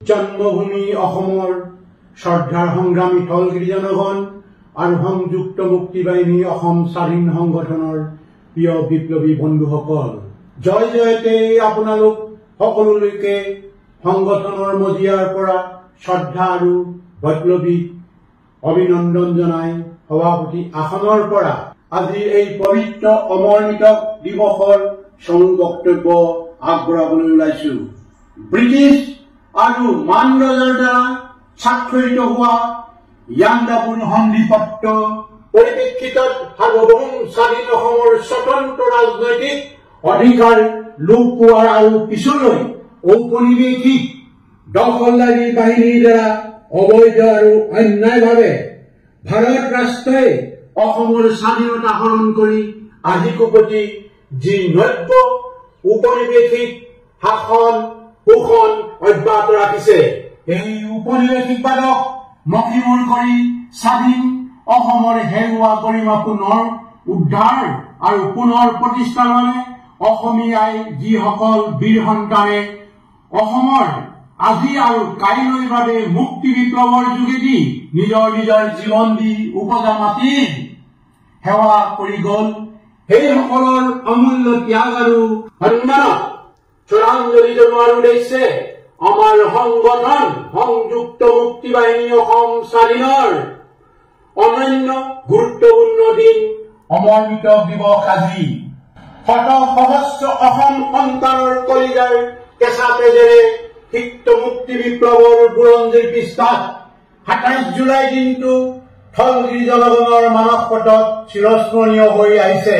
জন্মভূমি অসমৰ শ্ৰদ্ধাৰ সংগ্ৰামী থলগিৰি জনগণ আৰু সংযুক্ত মুক্তি বাহিনী অসম স্বাধীন সংগঠনৰ প্ৰিয় বিপ্লৱী বন্ধুসকল, জয় জয়তে আপোনালোক সকলোলৈকে সংগঠনৰ মজিয়াৰ পৰা শ্ৰদ্ধা আৰু বৈপ্লৱিক অভিনন্দন জনাই সভাপতি আসনৰ পৰা আজি এই পবিত্ৰ অমৰমিত দিৱসৰ চমু বক্তব্য আগবঢ়াবলৈ ওলাইছো। ব্ৰিটিছ আৰু মান ৰজাৰ দ্বাৰা স্বাক্ষৰিত হোৱা ইয়াণ্ডাবুৰ সন্ধিপত্ৰ পৰিপ্ৰেক্ষিতত সাৰ্বভৌম স্বাধীন অসমৰ স্বতন্ত্ৰ ৰাজনৈতিক অধিকাৰ লোপ পোৱাৰ আৰু পিছলৈ ঔপনিৱেশিক দখলদাৰী বাহিনীৰ দ্বাৰা অবৈধ আৰু অন্যায়ভাৱে ভাৰত ৰাষ্ট্ৰই অসমৰ স্বাধীনতা হৰণ কৰি আজিকোপতি যি নব্য ঔপনিৱেশিক শাসন শোষণ অব্যাহত ৰাখিছে, এই ঔপনিৱেশিকবাদক মষিমূৰ কৰি স্বাধীন অসমৰ হেৰুৱা গৰিমা পুনৰ উদ্ধাৰ আৰু পুনৰ প্ৰতিষ্ঠাৰ বাবে অসমীয়াই যিসকল বীৰ সন্তানে অসমৰ আজি আৰু কাইলৈৰ বাবে মুক্তি বিপ্লৱৰ যোগেদি নিজৰ নিজৰ জীৱন দি উপজা মাটিৰ সেৱা কৰি গল, সেইসকলৰ অমূল্য ত্যাগ আৰু সন্মানক শ্ৰদ্ধাঞ্জলি জনোৱাৰ উদ্দেশ্যে আমাৰ সংগঠন সংযুক্ত মুক্তি বাহিনী অসম স্বাধীনৰ অনন্য গুৰুত্বপূৰ্ণ দিন অমৰমিত দিৱস আজি শত সহস্ৰ অসম সন্তানৰ কলিজাৰ কেঁচা তেজেৰে সিক্ত মুক্তি বিপ্লৱৰ বুৰঞ্জীৰ পৃষ্ঠাত ২৭ জুলাই দিনটো থলগিৰি জনগণৰ মানসপটত চিৰস্মৰণীয় হৈ আহিছে।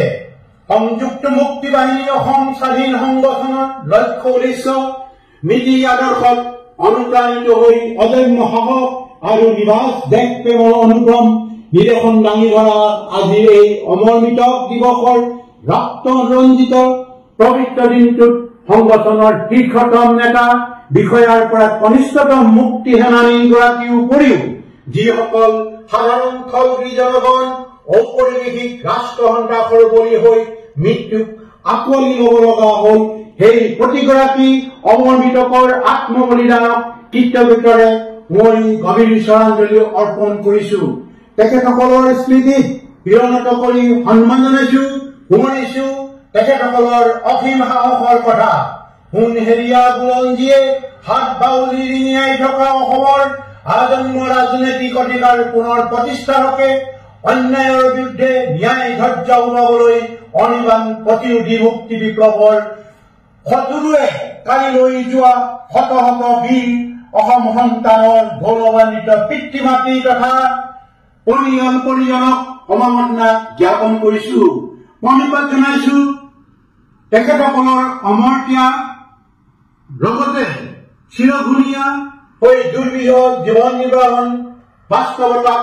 সংযুক্ত মুক্তি বাহিনী অসম স্বাধীন সংগঠনৰ লক্ষ্য উদ্দেশ্য নীতি আদৰ্শত অনুপ্ৰাণিত হৈ অদম্য সাহস আৰু নিভাঁজ দেশ প্ৰেমৰ অনুক্ৰম নিদৰ্শন দাঙি ধৰা আজি এই অমৰমিত দিৱসৰ ৰক্ত ৰঞ্জিত পবিত্ৰ দিনটোত সংগঠনৰ শীৰ্ষতম নেতা বিষয়াৰ পৰা কনিষ্ঠতম মুক্তি সেনানীগৰাকীৰ উপৰিও যিসকল সাধাৰণ থলগিৰি জনগণ ঔপনিৱেশিক ৰাষ্ট্ৰ সন্ত্ৰাসৰ বলি হৈ মৃত্যুক আঁকোৱালি ল'ব লগা হ'ল, সেই প্ৰতিগৰাকী অমৰমিতকৰ আত্মবলিদানক কৃতজ্ঞতাৰে মই গভীৰ শ্ৰদ্ধাঞ্জলি অৰ্পণ কৰিছো। তেখেতসকলৰ স্মৃতিক বিৰণত কৰি সন্মান জনাইছো, শুৱনিছো তেখেতসকলৰ অসীম সাহসৰ কথা। সোণহেৰীয়া বুৰঞ্জীয়ে হাত বাউলি ৰিঙিয়াই থকা অসমৰ আজন্ম ৰাজনৈতিক অধিকাৰ পুনৰ প্ৰতিষ্ঠাৰ হকে অন্যায়ৰ বিৰুদ্ধে ন্যায় ধৈৰ্য ওলাবলৈ অনিবান প্ৰতিৰোধী মুক্তি বিপ্লৱৰ শত্ৰুৱে কালিলৈ যোৱা শত শত বীৰ অসম সন্তানৰ গৌৰৱান্বিত পিতৃ মাতৃ তথা পৰিজনক সমবেদনা জ্ঞাপন কৰিছো, প্ৰণিপাত জনাইছো। তেখেতসকলৰ অমৰ ত্যাগ লগতে চিৰঘূণীয়া হৈ দুৰ্বিষহ জীৱন নিৰ্বাহন বাস্তৱতাক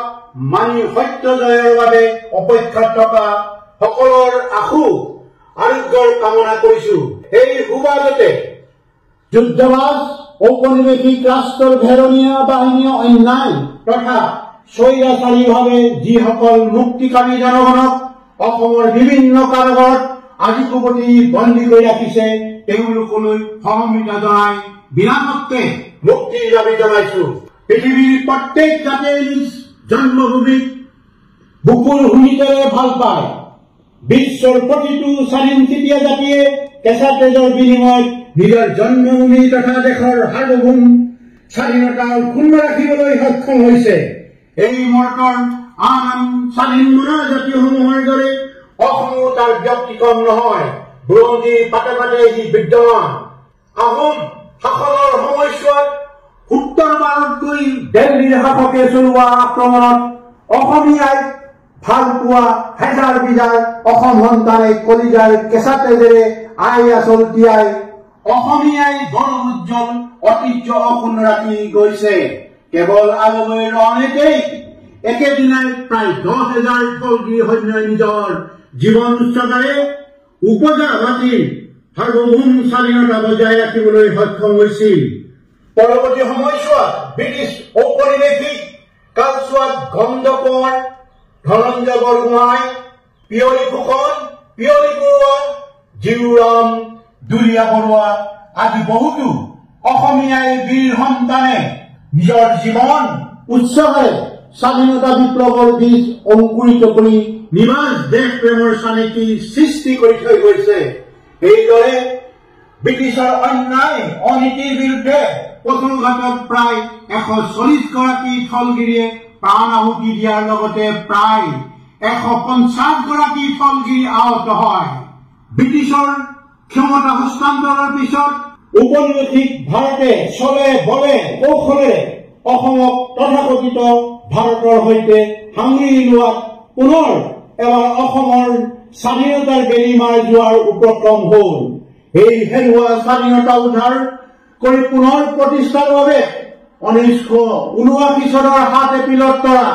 মানি সত্য জয়ৰ বাবে অপেক্ষাত থকা সকলৰ আশু আৰোগ্যৰ কামনা কৰিছো। এই সুবাদতে যুদ্ধবাজ ঔপনিৱেশিক ৰাষ্ট্ৰৰ ঘেৰণীয়া বাহিনীয়ে অন্যায় তথা স্বৈৰাচাৰীভাৱে যিসকল মুক্তিকামী জনগণক অসমৰ বিভিন্ন কাৰাগাৰত আজিকোপতি বন্দী কৰি ৰাখিছে, তেওঁলোকলৈ সহমৰ্মিতা জনাই বিনাশক্তে মুক্তিৰ দাবী জনাইছো। পৃথিৱীৰ প্ৰত্যেক জাতিয়ে নিজ জন্মভূমিক বুকুৰ ভূমিতেৰে ভাল পায়। বিশ্বৰ প্ৰতিটো স্বাধীন তৃতীয় জাতিয়ে কেঁচা তেজৰ বিনিময়ত নিজৰ জন্মভূমি তথা দেশৰ সাৰ্বভৌম স্বাধীনতা অক্ষুণ্ণ ৰাখিবলৈ সক্ষম হৈছে। এই মৰ্তৰ আন স্বাধীন মনৰ জাতিসমূহৰ দৰে অসমো তাৰ ব্যতিক্ৰম নহয়। বুৰঞ্জীৰ পাতে পাতে ই বিদ্যমান। আহোম শাসনৰ সময়ছোৱাত উত্তৰবাৰতকৈ দিল্লীৰ শাসকে চলোৱা আক্ৰমণত অসমীয়াই ভাল পোৱা হেজাৰ বিজাৰ অসম সন্তানে কলিজাৰ কেঁচা তেজেৰে আই আচল তিয়াই অসমীয়াই গৌৰৱ উজ্জ্বল ঐতিহ্য অক্ষুণ্ণ ৰাখি গৈছে। কেৱল আগলৈ অনেকেই একেদিনাই প্ৰায় 10,000 থলগিৰি সৈন্যই নিজৰ জীৱন উৎসৰ্গাৰে উপজা মাটিৰ সাৰ্বভৌম স্বাধীনতা বজাই ৰাখিবলৈ সক্ষম হৈছিল। পৰৱৰ্তী সময়ছোৱাত ব্ৰিটিছ ঔপনিৱেশিক কালছোৱাত গন্ধ কোঁৱৰ, ধনঞ্জয় বৰগোহাঁই, পিয়লি ফুকন, পিয়লি বৰুৱা, জীউৰাম, দুলীয়া বৰুৱা আদি বহুতো অসমীয়াই বীৰ সন্তানে নিজৰ জীৱন উৎসৱে স্বাধীনতা বিপ্লৱৰ বীজ অংকুৰিত কৰি নিমাজ দেশ প্ৰেমৰ চানেকি সৃষ্টি কৰি থৈ গৈছে। এইদৰে ব্ৰিটিছৰ অন্যায় অনীতিৰ বিৰুদ্ধে পথলঘাটত প্ৰায় 140 গৰাকী থলগিৰিয়ে প্ৰাণ আহুতি দিয়াৰ লগতে প্ৰায় 150 গৰাকী থলগিৰি আহত হয়। ব্ৰিটিছৰ ক্ষমতা হস্তান্তৰৰ পিছত উপনিৱেশিক ভাৰতে চলে বলে কৌশলে অসমক তথাকথিত ভাৰতৰ সৈতে সাঙুৰি লোৱাত পুনৰ এবাৰ অসমৰ স্বাধীনতাৰ বেলি মাৰ যোৱাৰ উপক্ৰম হ'ল। এই হেৰুৱা স্বাধীনতা উদ্ধাৰ কৰি পুনৰ প্ৰতিষ্ঠাৰ বাবে 1979 চনৰ 7 এপ্ৰিলত তৰা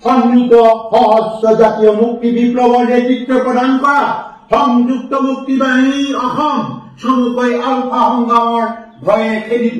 সংযুক্ত সশস্ত্ৰ জাতীয় মুক্তি বিপ্লৱৰ নেতৃত্ব প্ৰদান কৰা সংযুক্ত মুক্তি বাহিনী অসম চমুকৈ আলফা সংগ্ৰামৰ ভয়ে খেদি